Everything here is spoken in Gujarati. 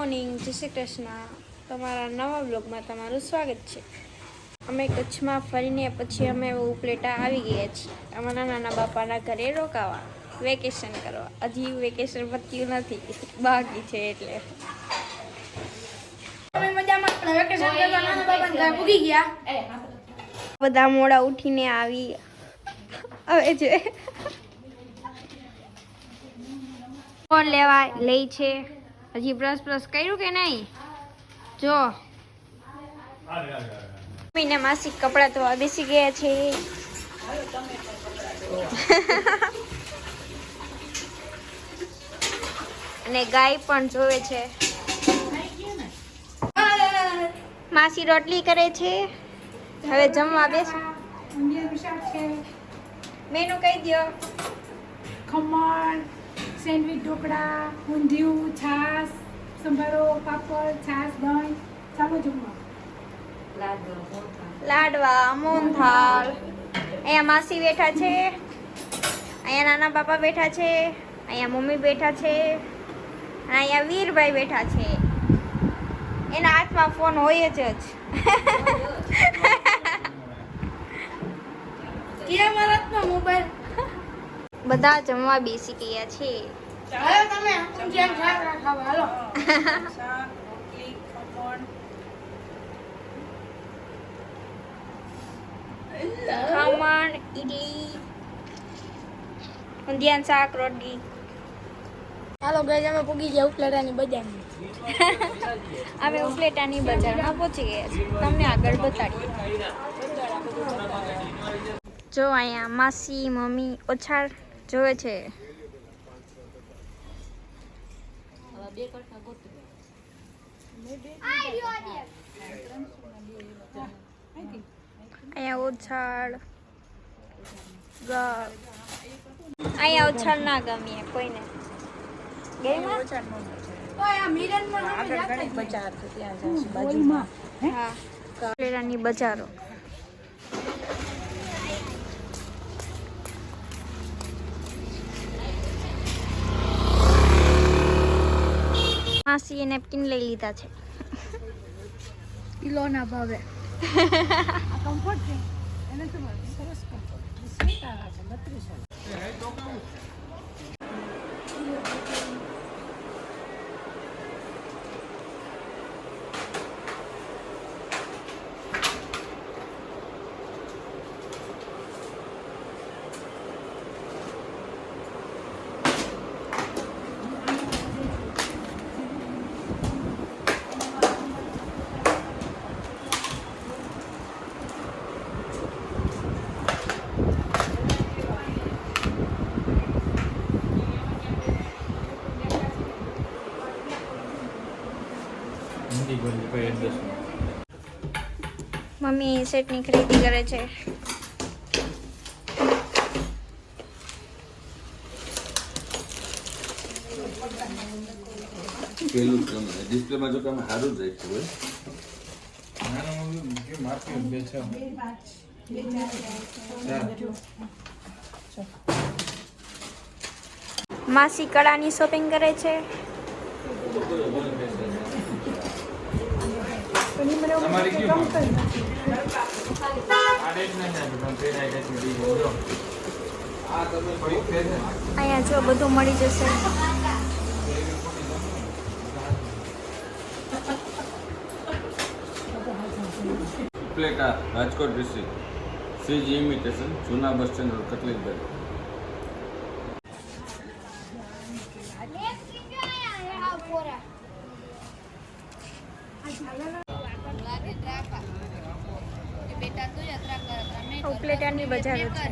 મોર્નિંગ, જય શ્રી કૃષ્ણ. તમારા નવા બ્લોગમાં તમારું સ્વાગત છે. અમે કચ્છમાં ફરીને પછી અમે ઉપલેટા આવી ગયા છીએ અમારા નાના બાપાના ઘરે રોકાવા, વેકેશન કરવા. હજી વેકેશન પત્યું નથી, બાકી છે એટલે બધા મોડા ઉઠીને આવી હવે છે ફોન લેવા લઈ છે. હજી બ્રશ કર્યું કે નહીં? જો મમ્મીને માસી કપડાં ધોવા બેસી ગયા છે. અને ગાય પણ જોવે છે. માસી રોટલી કરે છે. હવે જમવા બેસો. મેનુ કહી દો. ખમણ, સેન્ડવીચ, ઢોકળા, ઊંધિયું, છાશ, સંભારો, પાપડ, છાશ, દહીં, ચાલો જમવા. લાડવા, મોહનથાળ. અહીંયા માસી બેઠા છે, અહીંયા નાના બાપા બેઠા છે, અહીંયા મમ્મી બેઠા છે, અને અહીંયા વીરભાઈ બેઠા છે. એના હાથમાં ફોન હોય જ મોબાઈલ. બધા જમવા બેસી ગયા છે. ખમણ, ઈડલી, ઊંધિયાનું શાક, રોટલી. હાલો ગાઈસ, અમે પૂગી ગયા ઉપલેટાની બજારમાં. અમે ઉપલેટાની બજારમાં પહોંચી ગયા છીએ. તમને આગળ બતાડીએ. જો અહીંયા માસી મમ્મી ઓછાળ જોવે છે. અહીંયા ઓછાળ અહીંયા ઓછાળ ના ગમીએ કોઈને. ઉપલેટાની બજારો. માસીએ નેપકિન લઈ લીધા છે કિલોના ભાવે. કમ્ફર્ટ છે એને તો સરસ મમ્મી સેટની ખરીદી કરે છે. પેલું ડિસ્પ્લેમાં જો તમે સારું જ રાખ્યું હોય. માસી કળાની શોપિંગ કરે છે. અહીંયા જો બધું મળી જશે. Upleta Rajkot district CG imitation જૂના બસ સ્ટેન્ડ રોડ કટલેજબાગ. ઉપલેટાની બજાર છે.